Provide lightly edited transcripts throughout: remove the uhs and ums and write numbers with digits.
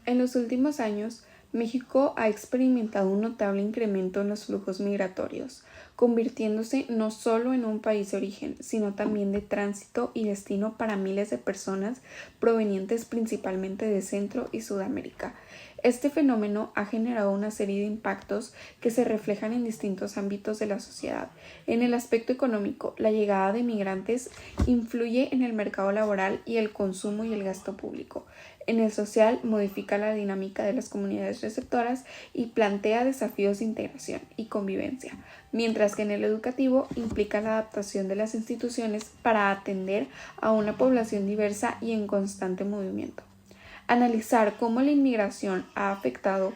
En los últimos años, México ha experimentado un notable incremento en los flujos migratorios, convirtiéndose no solo en un país de origen, sino también de tránsito y destino para miles de personas provenientes principalmente de Centro y Sudamérica. Este fenómeno ha generado una serie de impactos que se reflejan en distintos ámbitos de la sociedad. En el aspecto económico, la llegada de migrantes influye en el mercado laboral y el consumo y el gasto público. En el social, modifica la dinámica de las comunidades receptoras y plantea desafíos de integración y convivencia, mientras que en el educativo implica la adaptación de las instituciones para atender a una población diversa y en constante movimiento. Analizar cómo la inmigración ha afectado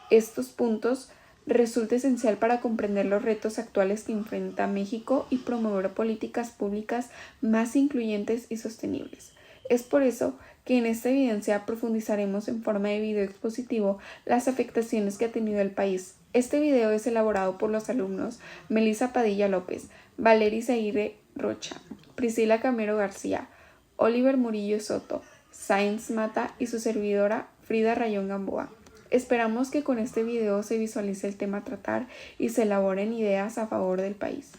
estos puntos resulta esencial para comprender los retos actuales que enfrenta México y promover políticas públicas más incluyentes y sostenibles. Es por eso que en esta evidencia profundizaremos en forma de video expositivo las afectaciones que ha tenido el país. Este video es elaborado por los alumnos Melissa Padilla López, Valery Aguirre Rocha, Priscila Camero García, Oliver Murillo Soto, Sáenz Mata y su servidora Frida Rayón Gamboa. Esperamos que con este video se visualice el tema a tratar y se elaboren ideas a favor del país.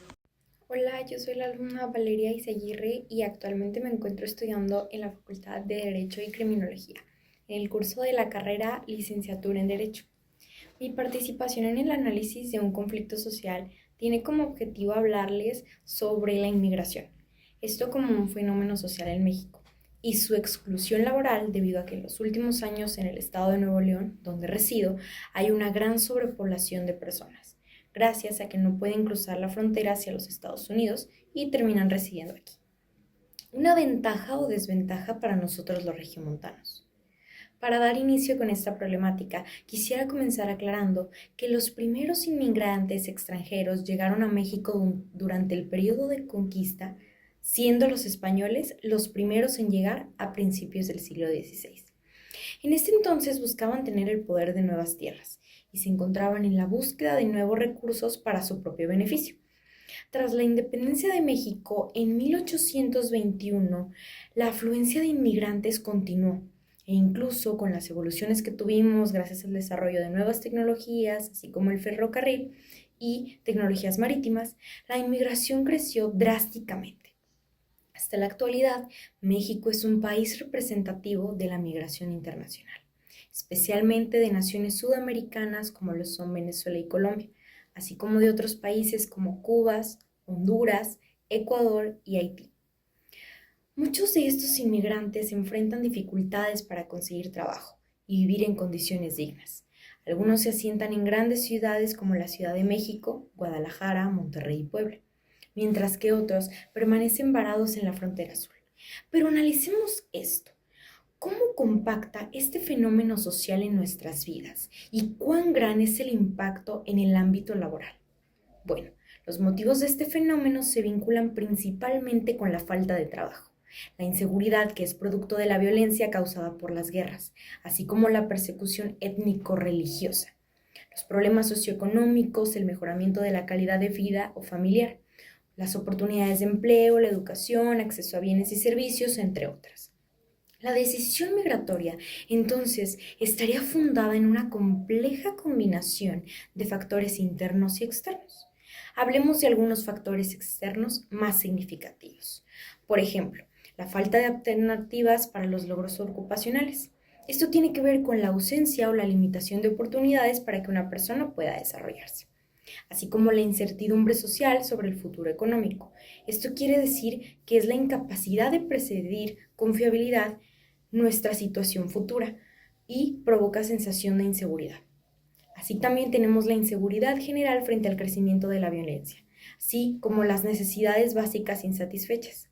Hola, yo soy la alumna Valeria Izaguirre y actualmente me encuentro estudiando en la Facultad de Derecho y Criminología, en el curso de la carrera Licenciatura en Derecho. Mi participación en el análisis de un conflicto social tiene como objetivo hablarles sobre la inmigración, esto como un fenómeno social en México, y su exclusión laboral debido a que en los últimos años en el estado de Nuevo León, donde resido, hay una gran sobrepoblación de personas, gracias a que no pueden cruzar la frontera hacia los Estados Unidos y terminan residiendo aquí. Una ventaja o desventaja para nosotros los regiomontanos. Para dar inicio con esta problemática, quisiera comenzar aclarando que los primeros inmigrantes extranjeros llegaron a México durante el periodo de conquista, siendo los españoles los primeros en llegar a principios del siglo XVI. En este entonces buscaban tener el poder de nuevas tierras y se encontraban en la búsqueda de nuevos recursos para su propio beneficio. Tras la independencia de México en 1821, la afluencia de inmigrantes continuó e incluso con las evoluciones que tuvimos gracias al desarrollo de nuevas tecnologías, así como el ferrocarril y tecnologías marítimas, la inmigración creció drásticamente. Hasta la actualidad, México es un país representativo de la migración internacional, especialmente de naciones sudamericanas como lo son Venezuela y Colombia, así como de otros países como Cuba, Honduras, Ecuador y Haití. Muchos de estos inmigrantes enfrentan dificultades para conseguir trabajo y vivir en condiciones dignas. Algunos se asientan en grandes ciudades como la Ciudad de México, Guadalajara, Monterrey y Puebla, mientras que otros permanecen varados en la frontera sur. Pero analicemos esto. ¿Cómo compacta este fenómeno social en nuestras vidas y cuán gran es el impacto en el ámbito laboral? Bueno, los motivos de este fenómeno se vinculan principalmente con la falta de trabajo, la inseguridad que es producto de la violencia causada por las guerras, así como la persecución étnico-religiosa, los problemas socioeconómicos, el mejoramiento de la calidad de vida o familiar, las oportunidades de empleo, la educación, acceso a bienes y servicios, entre otras. La decisión migratoria, entonces, estaría fundada en una compleja combinación de factores internos y externos. Hablemos de algunos factores externos más significativos. Por ejemplo, la falta de alternativas para los logros ocupacionales. Esto tiene que ver con la ausencia o la limitación de oportunidades para que una persona pueda desarrollarse, así como la incertidumbre social sobre el futuro económico. Esto quiere decir que es la incapacidad de predecir con fiabilidad nuestra situación futura y provoca sensación de inseguridad. Así también tenemos la inseguridad general frente al crecimiento de la violencia, así como las necesidades básicas insatisfechas.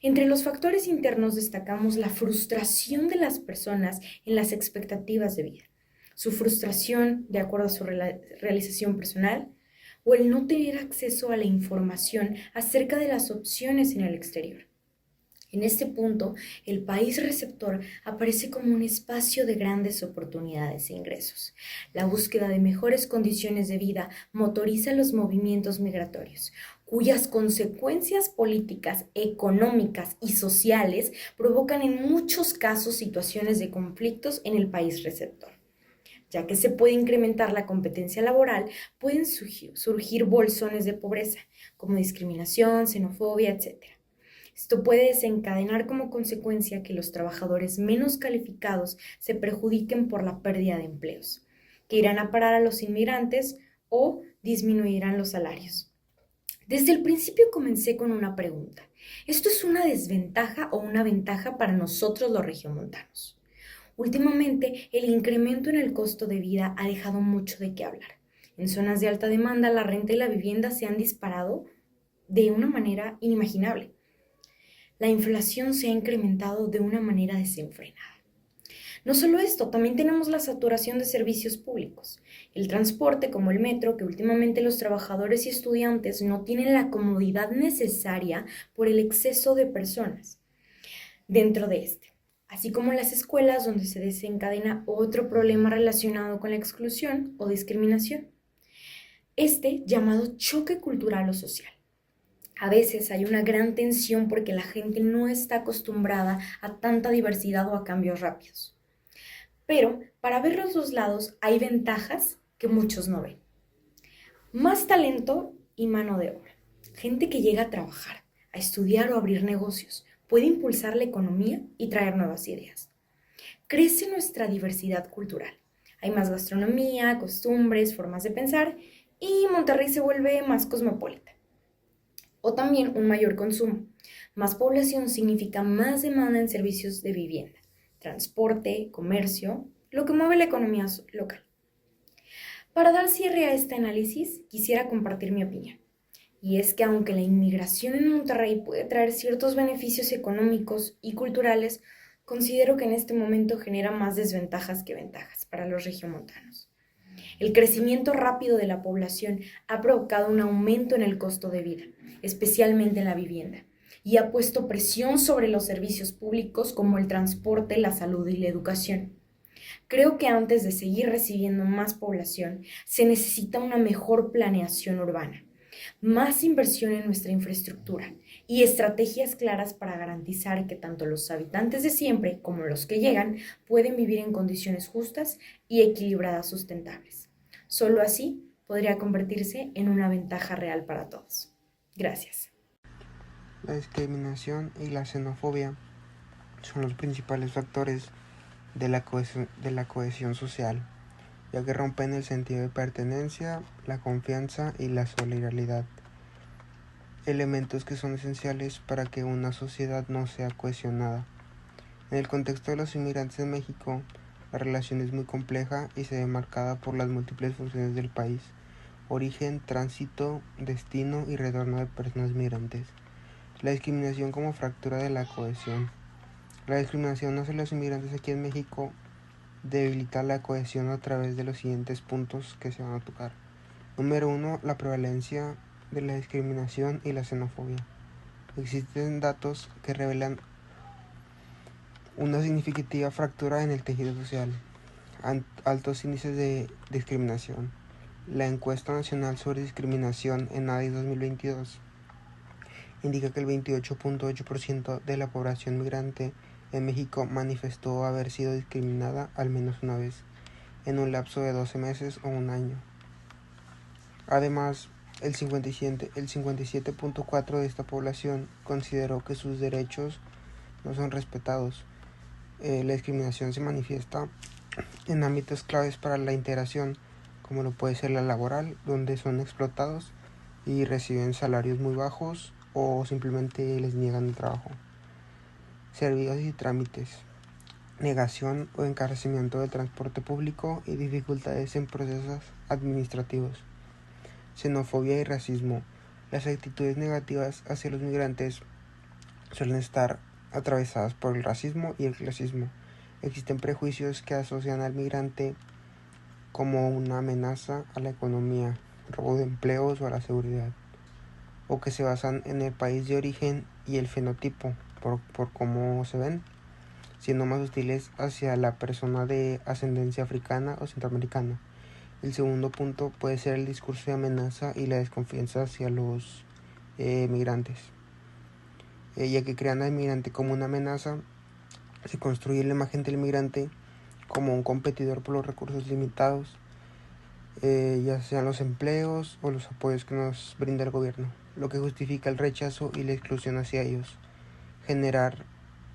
Entre los factores internos destacamos la frustración de las personas en las expectativas de vida, su frustración de acuerdo a su realización personal o el no tener acceso a la información acerca de las opciones en el exterior. En este punto, el país receptor aparece como un espacio de grandes oportunidades e ingresos. La búsqueda de mejores condiciones de vida motoriza los movimientos migratorios, cuyas consecuencias políticas, económicas y sociales provocan en muchos casos situaciones de conflictos en el país receptor. Ya que se puede incrementar la competencia laboral, pueden surgir bolsones de pobreza, como discriminación, xenofobia, etc. Esto puede desencadenar como consecuencia que los trabajadores menos calificados se perjudiquen por la pérdida de empleos, que irán a parar a los inmigrantes o disminuirán los salarios. Desde el principio comencé con una pregunta. ¿Esto es una desventaja o una ventaja para nosotros los regiomontanos? Últimamente, el incremento en el costo de vida ha dejado mucho de qué hablar. En zonas de alta demanda, la renta y la vivienda se han disparado de una manera inimaginable. La inflación se ha incrementado de una manera desenfrenada. No solo esto, también tenemos la saturación de servicios públicos. El transporte, como el metro, que últimamente los trabajadores y estudiantes no tienen la comodidad necesaria por el exceso de personas dentro de este. Así como las escuelas, donde se desencadena otro problema relacionado con la exclusión o discriminación. Este llamado choque cultural o social. A veces hay una gran tensión porque la gente no está acostumbrada a tanta diversidad o a cambios rápidos. Pero para ver los dos lados hay ventajas que muchos no ven. Más talento y mano de obra. Gente que llega a trabajar, a estudiar o a abrir negocios. Puede impulsar la economía y traer nuevas ideas. Crece nuestra diversidad cultural. Hay más gastronomía, costumbres, formas de pensar y Monterrey se vuelve más cosmopolita. O también un mayor consumo. Más población significa más demanda en servicios de vivienda, transporte, comercio, lo que mueve la economía local. Para dar cierre a este análisis, quisiera compartir mi opinión. Y es que aunque la inmigración en Monterrey puede traer ciertos beneficios económicos y culturales, considero que en este momento genera más desventajas que ventajas para los regiomontanos. El crecimiento rápido de la población ha provocado un aumento en el costo de vida, especialmente en la vivienda, y ha puesto presión sobre los servicios públicos como el transporte, la salud y la educación. Creo que antes de seguir recibiendo más población, se necesita una mejor planeación urbana, más inversión en nuestra infraestructura y estrategias claras para garantizar que tanto los habitantes de siempre como los que llegan pueden vivir en condiciones justas y equilibradas sustentables. Solo así podría convertirse en una ventaja real para todos. Gracias. La discriminación y la xenofobia son los principales factores de la cohesión social, ya que rompen el sentido de pertenencia, la confianza y la solidaridad, elementos que son esenciales para que una sociedad no sea cohesionada. En el contexto de los inmigrantes en México, la relación es muy compleja y se ve marcada por las múltiples funciones del país: origen, tránsito, destino y retorno de personas migrantes. La discriminación como fractura de la cohesión. La discriminación hacia los inmigrantes aquí en México debilita la cohesión a través de los siguientes puntos que se van a tocar. Número 1. La prevalencia de la discriminación y la xenofobia. Existen datos que revelan una significativa fractura en el tejido social. Altos índices de discriminación. La encuesta nacional sobre discriminación en ADI 2022 indica que el 28.8% de la población migrante en México manifestó haber sido discriminada al menos una vez, en un lapso de 12 meses o un año. Además, el 57.4% de esta población consideró que sus derechos no son respetados. La discriminación se manifiesta en ámbitos claves para la integración, como lo puede ser la laboral, donde son explotados y reciben salarios muy bajos o simplemente les niegan el trabajo. Servicios y trámites. Negación o encarecimiento del transporte público y dificultades en procesos administrativos. Xenofobia y racismo. Las actitudes negativas hacia los migrantes suelen estar atravesadas por el racismo y el clasismo. Existen prejuicios que asocian al migrante como una amenaza a la economía, robo de empleos o a la seguridad, o que se basan en el país de origen y el fenotipo, por cómo se ven, siendo más hostiles hacia la persona de ascendencia africana o centroamericana. El segundo punto puede ser el discurso de amenaza y la desconfianza hacia los migrantes, ya que crean al migrante como una amenaza. Se construye la imagen del migrante como un competidor por los recursos limitados, ya sean los empleos o los apoyos que nos brinda el gobierno, lo que justifica el rechazo y la exclusión hacia ellos, generar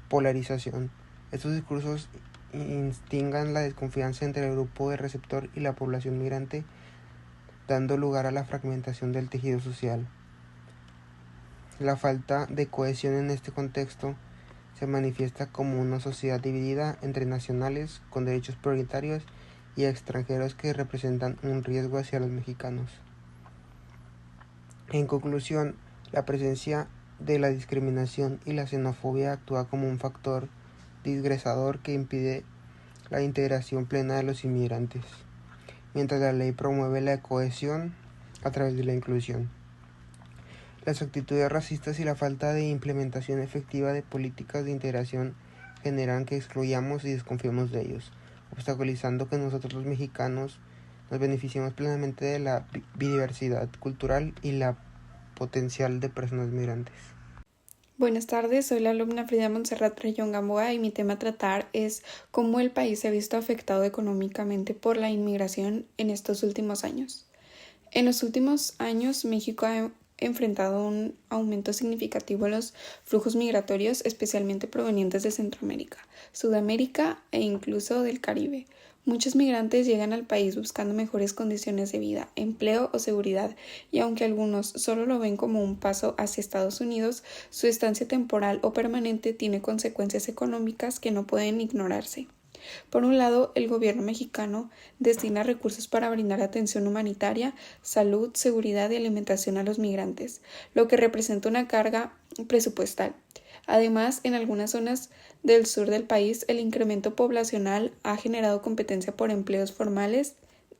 polarización. Estos discursos instigan la desconfianza entre el grupo de receptor y la población migrante, dando lugar a la fragmentación del tejido social. La falta de cohesión en este contexto se manifiesta como una sociedad dividida entre nacionales con derechos prioritarios y extranjeros que representan un riesgo hacia los mexicanos. En conclusión, la presencia de la discriminación y la xenofobia actúa como un factor disgresador que impide la integración plena de los inmigrantes, mientras la ley promueve la cohesión a través de la inclusión. Las actitudes racistas y la falta de implementación efectiva de políticas de integración generan que excluyamos y desconfiemos de ellos, obstaculizando que nosotros los mexicanos nos beneficiemos plenamente de la biodiversidad cultural y la potencial de personas migrantes. Buenas tardes, soy la alumna Frida Montserrat Rayón Gamboa y mi tema a tratar es cómo el país se ha visto afectado económicamente por la inmigración en estos últimos años. En los últimos años, México ha enfrentado un aumento significativo en los flujos migratorios, especialmente provenientes de Centroamérica, Sudamérica e incluso del Caribe. Muchos migrantes llegan al país buscando mejores condiciones de vida, empleo o seguridad, y aunque algunos solo lo ven como un paso hacia Estados Unidos, su estancia temporal o permanente tiene consecuencias económicas que no pueden ignorarse. Por un lado, el gobierno mexicano destina recursos para brindar atención humanitaria, salud, seguridad y alimentación a los migrantes, lo que representa una carga presupuestal. Además, en algunas zonas del sur del país, el incremento poblacional ha generado competencia por empleos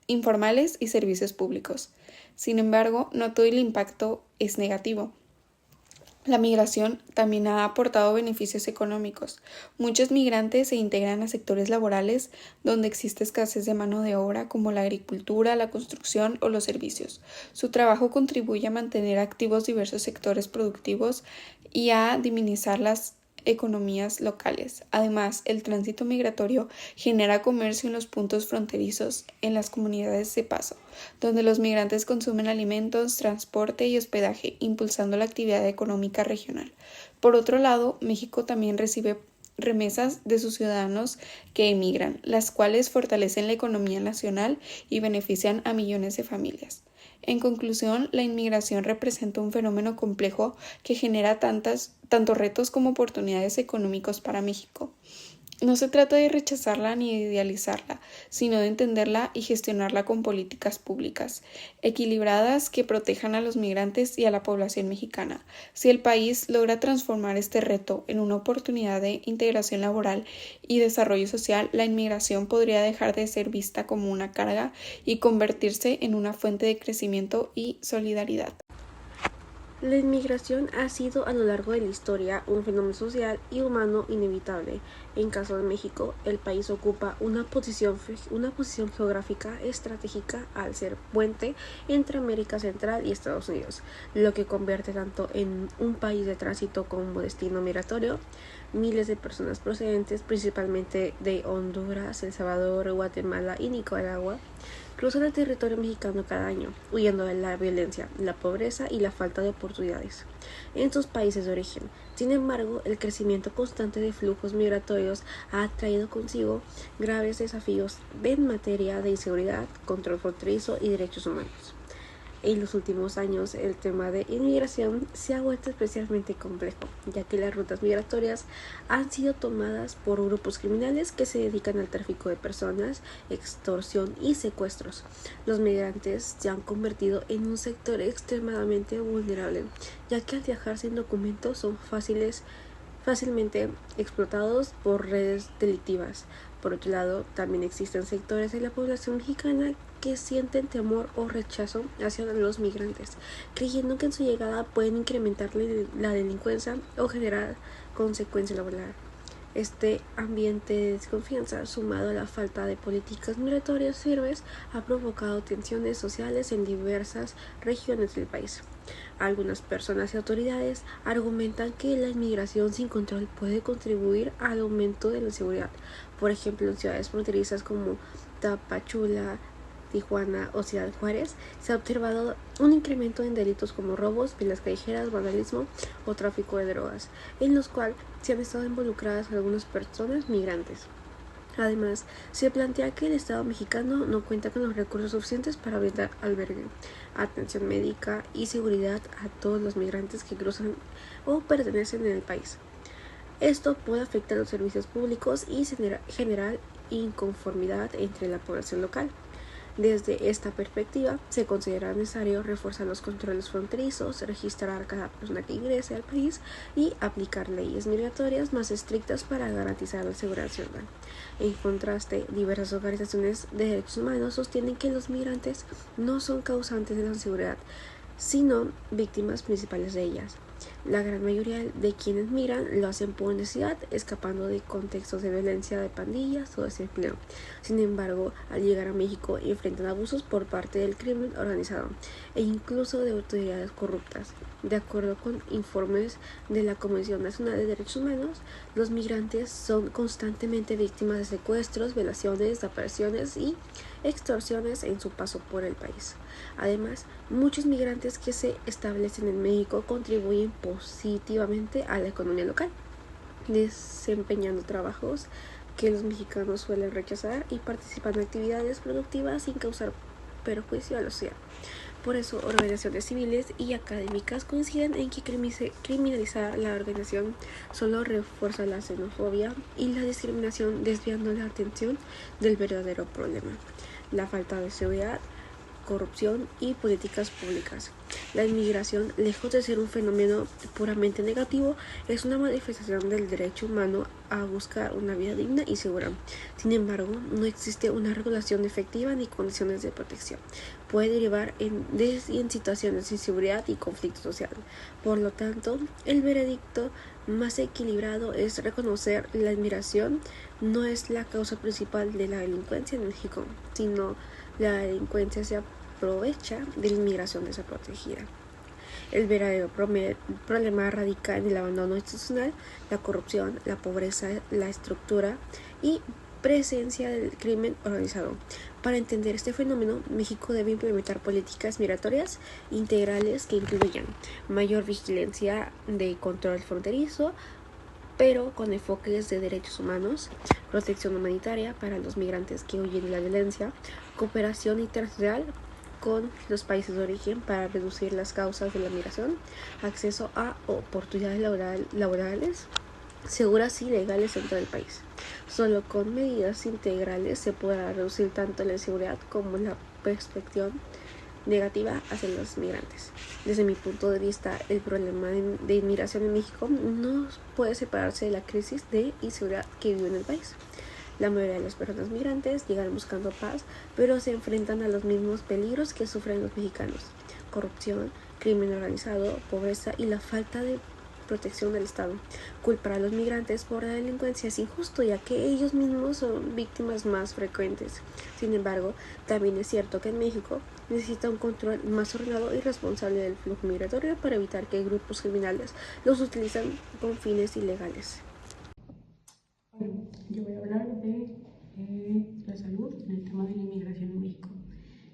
informales y servicios públicos. Sin embargo, no todo el impacto es negativo. La migración también ha aportado beneficios económicos. Muchos migrantes se integran a sectores laborales donde existe escasez de mano de obra, como la agricultura, la construcción o los servicios. Su trabajo contribuye a mantener activos diversos sectores productivos y a dinamizar las economías locales. Además, el tránsito migratorio genera comercio en los puntos fronterizos en las comunidades de paso, donde los migrantes consumen alimentos, transporte y hospedaje, impulsando la actividad económica regional. Por otro lado, México también recibe remesas de sus ciudadanos que emigran, las cuales fortalecen la economía nacional y benefician a millones de familias. En conclusión, la inmigración representa un fenómeno complejo que genera tantos retos como oportunidades económicos para México. No se trata de rechazarla ni de idealizarla, sino de entenderla y gestionarla con políticas públicas equilibradas que protejan a los migrantes y a la población mexicana. Si el país logra transformar este reto en una oportunidad de integración laboral y desarrollo social, la inmigración podría dejar de ser vista como una carga y convertirse en una fuente de crecimiento y solidaridad. La inmigración ha sido a lo largo de la historia un fenómeno social y humano inevitable. En caso de México, el país ocupa una posición geográfica estratégica al ser puente entre América Central y Estados Unidos, lo que convierte tanto en un país de tránsito como destino migratorio. Miles de personas procedentes principalmente de Honduras, El Salvador, Guatemala y Nicaragua cruzan el territorio mexicano cada año, huyendo de la violencia, la pobreza y la falta de oportunidades en sus países de origen. Sin embargo, el crecimiento constante de flujos migratorios ha traído consigo graves desafíos en materia de inseguridad, control fronterizo y derechos humanos. En los últimos años, el tema de inmigración se ha vuelto especialmente complejo, ya que las rutas migratorias han sido tomadas por grupos criminales que se dedican al tráfico de personas, extorsión y secuestros. Los migrantes se han convertido en un sector extremadamente vulnerable, ya que al viajar sin documentos son fácilmente explotados por redes delictivas. Por otro lado, también existen sectores de la población mexicana que sienten temor o rechazo hacia los migrantes, creyendo que en su llegada pueden incrementar la delincuencia o generar consecuencias laborales. Este ambiente de desconfianza, sumado a la falta de políticas migratorias firmes, ha provocado tensiones sociales en diversas regiones del país. Algunas personas y autoridades argumentan que la inmigración sin control puede contribuir al aumento de la inseguridad. Por ejemplo, en ciudades fronterizas como Tapachula, Tijuana o Ciudad Juárez, se ha observado un incremento en delitos como robos, peleas callejeras, vandalismo o tráfico de drogas, en los cuales se han estado involucradas algunas personas migrantes. Además, se plantea que el Estado mexicano no cuenta con los recursos suficientes para brindar albergue, atención médica y seguridad a todos los migrantes que cruzan o pertenecen en el país. Esto puede afectar los servicios públicos y generar inconformidad entre la población local. Desde esta perspectiva, se considera necesario reforzar los controles fronterizos, registrar a cada persona que ingrese al país y aplicar leyes migratorias más estrictas para garantizar la seguridad ciudadana. En contraste, diversas organizaciones de derechos humanos sostienen que los migrantes no son causantes de la inseguridad, sino víctimas principales de ellas. La gran mayoría de quienes migran lo hacen por necesidad, escapando de contextos de violencia de pandillas o desempleo. Sin embargo, al llegar a México enfrentan abusos por parte del crimen organizado e incluso de autoridades corruptas. De acuerdo con informes de la Comisión Nacional de Derechos Humanos, los migrantes son constantemente víctimas de secuestros, violaciones, desapariciones y extorsiones en su paso por el país. Además, muchos migrantes que se establecen en México contribuyen positivamente a la economía local, desempeñando trabajos que los mexicanos suelen rechazar y participan en actividades productivas sin causar perjuicio a la sociedad. Por eso, organizaciones civiles y académicas coinciden en que criminalizar la organización solo refuerza la xenofobia y la discriminación, desviando la atención del verdadero problema: la falta de seguridad, corrupción y políticas públicas. La inmigración, lejos de ser un fenómeno puramente negativo, es una manifestación del derecho humano a buscar una vida digna y segura. Sin embargo, no existe una regulación efectiva ni condiciones de protección. Puede derivar en situaciones de inseguridad y conflicto social. Por lo tanto, el veredicto más equilibrado es reconocer la inmigración no es la causa principal de la delincuencia en México, sino la delincuencia se aprovecha de la inmigración desprotegida. El verdadero problema radica en el abandono institucional, la corrupción, la pobreza, la estructura y presencia del crimen organizado. Para entender este fenómeno, México debe implementar políticas migratorias integrales que incluyan mayor vigilancia de control fronterizo, pero con enfoques de derechos humanos, protección humanitaria para los migrantes que huyen de la violencia, cooperación internacional con los países de origen para reducir las causas de la migración, acceso a oportunidades laborales seguras y legales dentro del país. Solo con medidas integrales se podrá reducir tanto la inseguridad como la perspectiva negativa hacia los migrantes. Desde mi punto de vista, el problema de inmigración en México no puede separarse de la crisis de inseguridad que vive en el país. La mayoría de las personas migrantes llegan buscando paz, pero se enfrentan a los mismos peligros que sufren los mexicanos: corrupción, crimen organizado, pobreza y la falta de protección del Estado. Culpar a los migrantes por la delincuencia es injusto, ya que ellos mismos son víctimas más frecuentes. Sin embargo, también es cierto que en México necesita un control más ordenado y responsable del flujo migratorio para evitar que grupos criminales los utilicen con fines ilegales. Bueno, yo voy a hablar de la salud en el tema de la inmigración en México.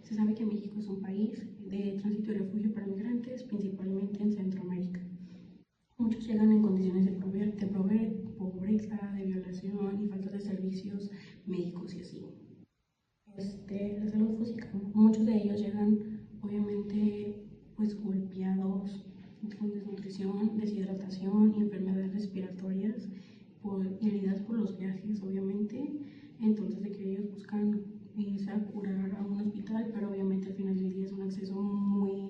Se sabe que México es un país de tránsito y refugio para migrantes, principalmente en Centroamérica. Muchos llegan en condiciones de pobreza, de violación y falta de servicios médicos y así. La salud física, muchos de ellos llegan obviamente pues golpeados con desnutrición, deshidratación y enfermedades respiratorias heridas por los viajes, obviamente. Entonces, de que ellos buscan irse a curar a un hospital, pero obviamente al final del día es un acceso muy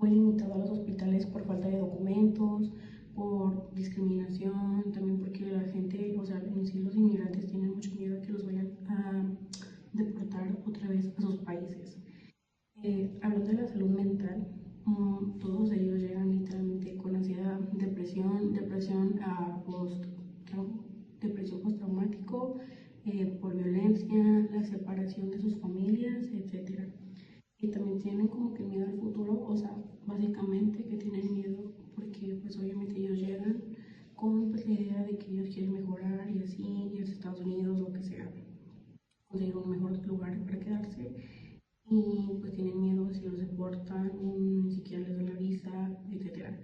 limitado a los hospitales por falta de documentos, por discriminación, también porque la gente, o sea, en sí los inmigrantes tienen mucho miedo a que los vayan a deportar otra vez a sus países. Hablando de la salud mental, todos ellos llegan literalmente con ansiedad, depresión postraumático, por violencia, la separación de sus familias, etc. y también tienen como que miedo al futuro, o sea, básicamente que tienen miedo porque pues obviamente ellos llegan con pues la idea de que ellos quieren mejorar y así, irse a Estados Unidos o que sea, conseguir un mejor lugar para quedarse y pues tienen miedo si los deportan, ni siquiera les dan la visa, etc.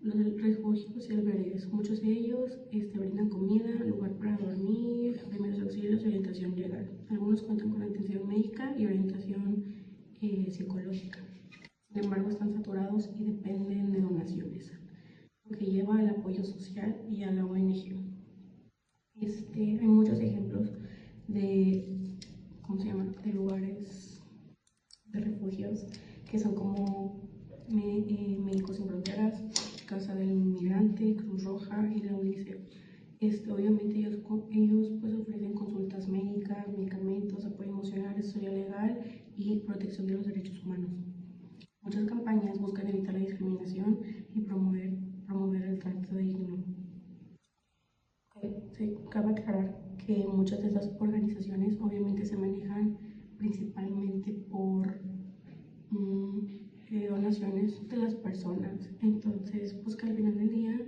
Los refugios y albergues, muchos de ellos brindan comida, lugar para dormir, primeros auxilios y orientación legal. Algunos cuentan con atención médica y orientación psicológica. Sin embargo, están saturados y dependen de donaciones, lo que lleva al apoyo social y a la ONG. Hay muchos ejemplos de, ¿cómo se llama?, de lugares de refugios que son como Médicos Sin Fronteras, Casa del Inmigrante, Cruz Roja y la UNICEF. Obviamente ellos pues ofrecen consultas médicas, medicamentos, apoyo emocional, asesoría legal y protección de los derechos humanos. Muchas campañas buscan evitar la discriminación y promover el trato digno. Sí, cabe aclarar que muchas de estas organizaciones obviamente se manejan principalmente por donaciones de las personas. Entonces, pues que al final del día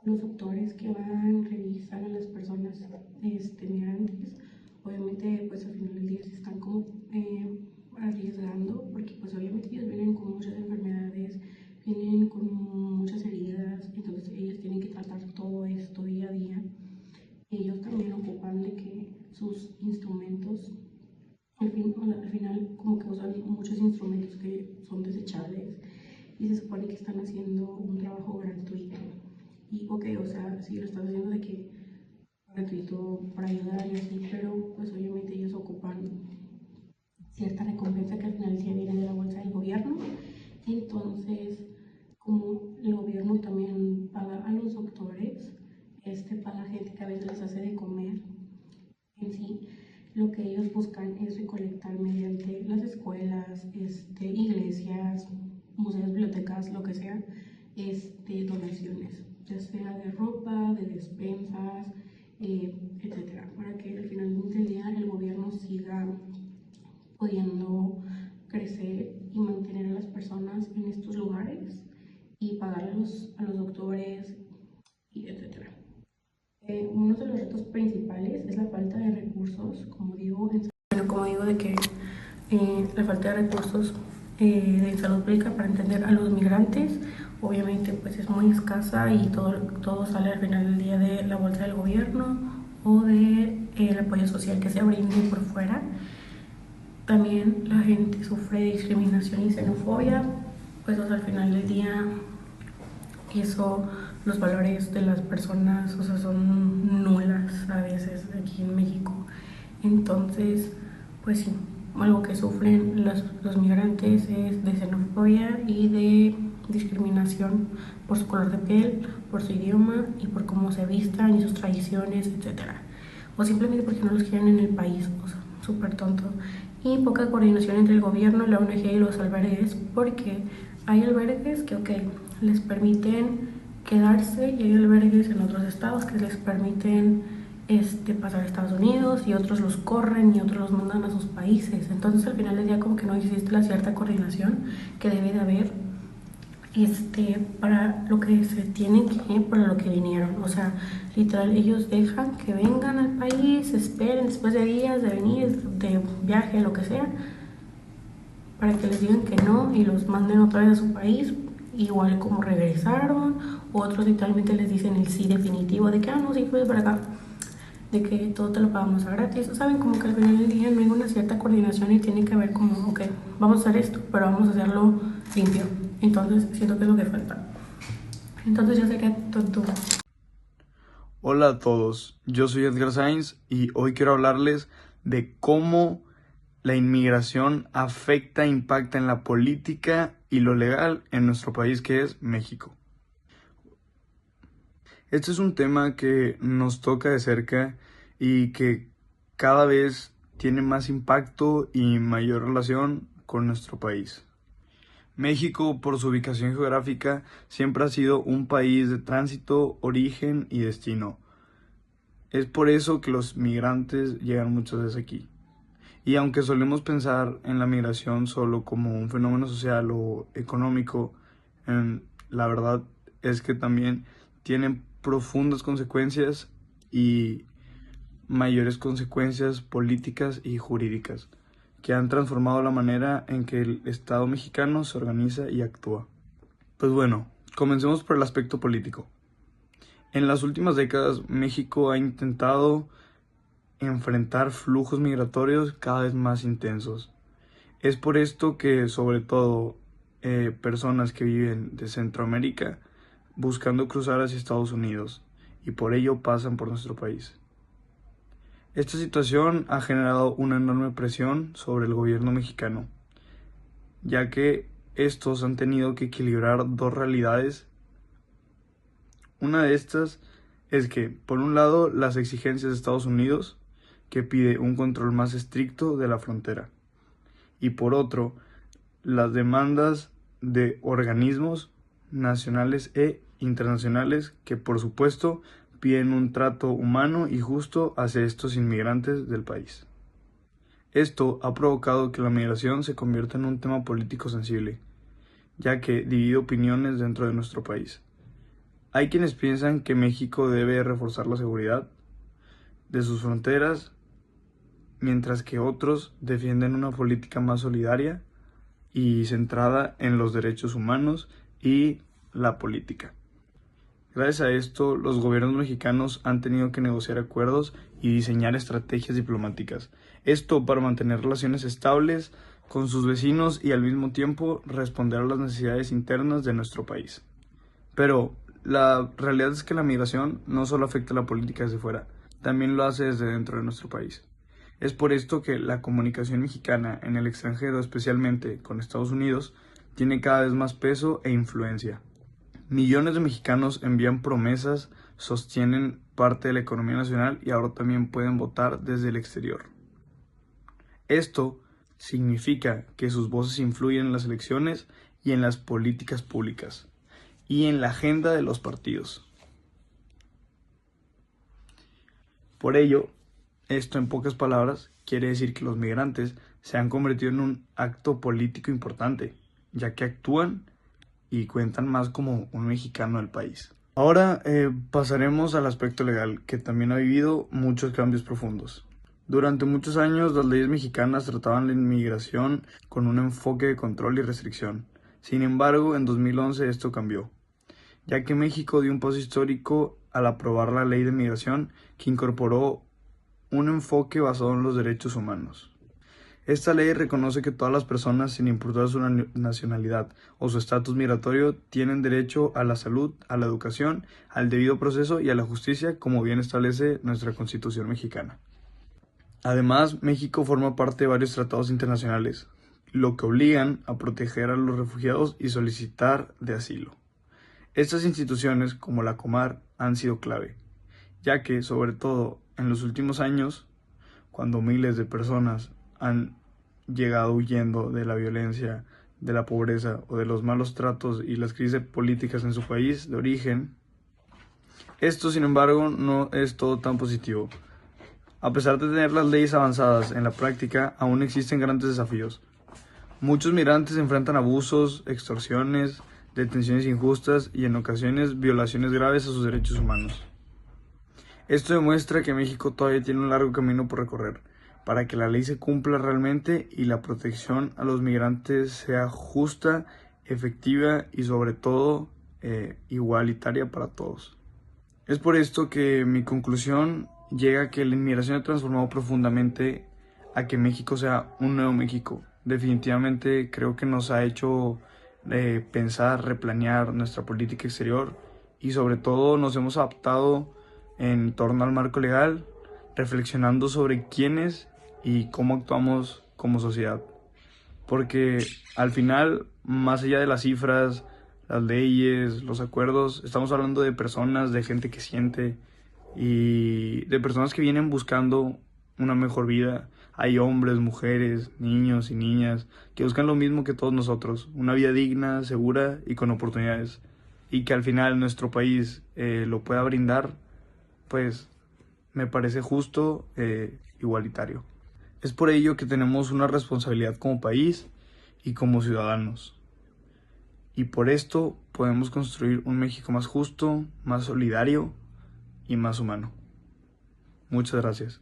los doctores que van, revisan a las personas migrantes, obviamente pues al final del día se están como arriesgando, porque pues obviamente ellos vienen con muchas enfermedades, vienen con muchas heridas, entonces ellos tienen que tratar todo esto día a día. Ellos también ocupan de que sus instrumentos, al final como que usan muchos instrumentos que son desechables y se supone que están haciendo un trabajo gratuito. Y ok, o sea, sí lo están haciendo de que gratuito para ayudar y así, pero pues obviamente ellos ocupan cierta recompensa que al final sí viene de la bolsa del gobierno. Entonces, como el gobierno también paga a los doctores, paga gente que a veces les hace de comer, en sí, lo que ellos buscan es recolectar mediante las escuelas, iglesias, museos, bibliotecas, lo que sea, donaciones, ya sea de ropa, de despensas, etcétera, para que al final del día el gobierno siga pudiendo crecer y mantener a las personas en estos lugares y pagar a los doctores, y etcétera. Uno de los retos principales es la falta de recursos, como digo, de que la falta de recursos de salud pública para atender a los migrantes, obviamente pues es muy escasa y todo sale al final del día de la bolsa del gobierno o de el apoyo social que se brinde por fuera. También la gente sufre de discriminación y xenofobia, pues al final del día los valores de las personas, son nulas a veces aquí en México. Entonces, pues sí, algo que sufren los migrantes es de xenofobia y de discriminación por su color de piel, por su idioma y por cómo se vistan y sus tradiciones, etc. O simplemente porque no los quieren en el país, o sea, súper tonto. Y poca coordinación entre el gobierno, la ONG y los albergues, porque hay albergues que, les permiten quedarse y hay albergues en otros estados que les permiten pasar a Estados Unidos y otros los corren y otros los mandan a sus países. Entonces al final del día como que no existe la cierta coordinación que debe de haber para lo que se tienen que, para lo que vinieron. O sea, literal, ellos dejan que vengan al país, esperen después de días de venir, de viaje, lo que sea, para que les digan que no y los manden otra vez a su país, igual como regresaron. Otros literalmente les dicen el sí definitivo, de que no, sí, pues para acá, de que todo te lo pagamos a gratis. Saben, como que al final del día no hay una cierta coordinación y tiene que haber como, vamos a hacer esto, pero vamos a hacerlo limpio. Entonces siento que es lo que falta. Entonces ya sería todo. Hola a todos, yo soy Edgar Sainz y hoy quiero hablarles de cómo la inmigración afecta e impacta en la política y lo legal en nuestro país, que es México. Este es un tema que nos toca de cerca y que cada vez tiene más impacto y mayor relación con nuestro país. México, por su ubicación geográfica, siempre ha sido un país de tránsito, origen y destino. Es por eso que los migrantes llegan muchas veces aquí. Y aunque solemos pensar en la migración solo como un fenómeno social o económico, la verdad es que también tienen profundas consecuencias y mayores consecuencias políticas y jurídicas que han transformado la manera en que el Estado mexicano se organiza y actúa. Pues bueno, comencemos por el aspecto político. En las últimas décadas, México ha intentado enfrentar flujos migratorios cada vez más intensos. Es por esto que, sobre todo, personas que viven de Centroamérica buscando cruzar hacia Estados Unidos y por ello pasan por nuestro país. Esta situación ha generado una enorme presión sobre el gobierno mexicano, ya que estos han tenido que equilibrar dos realidades. Una de estas es que, por un lado, las exigencias de Estados Unidos, que pide un control más estricto de la frontera, y por otro, las demandas de organismos nacionales e internacionales que, por supuesto, piden un trato humano y justo hacia estos inmigrantes del país. Esto ha provocado que la migración se convierta en un tema político sensible, ya que divide opiniones dentro de nuestro país. Hay quienes piensan que México debe reforzar la seguridad de sus fronteras, mientras que otros defienden una política más solidaria y centrada en los derechos humanos y la política. Gracias a esto, los gobiernos mexicanos han tenido que negociar acuerdos y diseñar estrategias diplomáticas. Esto para mantener relaciones estables con sus vecinos y al mismo tiempo responder a las necesidades internas de nuestro país. Pero la realidad es que la migración no solo afecta a la política desde fuera, también lo hace desde dentro de nuestro país. Es por esto que la comunicación mexicana en el extranjero, especialmente con Estados Unidos, tiene cada vez más peso e influencia. Millones de mexicanos envían promesas, sostienen parte de la economía nacional y ahora también pueden votar desde el exterior. Esto significa que sus voces influyen en las elecciones y en las políticas públicas y en la agenda de los partidos. Por ello, esto en pocas palabras quiere decir que los migrantes se han convertido en un acto político importante, ya que actúan y cuentan más como un mexicano del país. Ahora pasaremos al aspecto legal, que también ha vivido muchos cambios profundos. Durante muchos años las leyes mexicanas trataban la inmigración con un enfoque de control y restricción. Sin embargo, en 2011 esto cambió, ya que México dio un paso histórico al aprobar la ley de migración que incorporó un enfoque basado en los derechos humanos. Esta ley reconoce que todas las personas, sin importar su nacionalidad o su estatus migratorio, tienen derecho a la salud, a la educación, al debido proceso y a la justicia, como bien establece nuestra Constitución mexicana. Además, México forma parte de varios tratados internacionales, lo que obligan a proteger a los refugiados y solicitar de asilo. Estas instituciones, como la Comar, han sido clave, ya que, sobre todo en los últimos años, cuando miles de personas han llegado huyendo de la violencia, de la pobreza o de los malos tratos y las crisis políticas en su país de origen, esto, sin embargo, no es todo tan positivo. A pesar de tener las leyes avanzadas en la práctica, aún existen grandes desafíos. Muchos migrantes enfrentan abusos, extorsiones, detenciones injustas y en ocasiones violaciones graves a sus derechos humanos. Esto demuestra que México todavía tiene un largo camino por recorrer para que la ley se cumpla realmente y la protección a los migrantes sea justa, efectiva y sobre todo igualitaria para todos. Es por esto que mi conclusión llega a que la inmigración ha transformado profundamente a que México sea un nuevo México. Definitivamente creo que nos ha hecho pensar, replanear nuestra política exterior y sobre todo nos hemos adaptado en torno al marco legal, reflexionando sobre quiénes y cómo actuamos como sociedad. Porque al final, más allá de las cifras, las leyes, los acuerdos, estamos hablando de personas, de gente que siente y de personas que vienen buscando una mejor vida. Hay hombres, mujeres, niños y niñas que buscan lo mismo que todos nosotros, una vida digna, segura y con oportunidades. Y que al final nuestro país lo pueda brindar, pues me parece justo, igualitario. Es por ello que tenemos una responsabilidad como país y como ciudadanos. Y por esto podemos construir un México más justo, más solidario y más humano. Muchas gracias.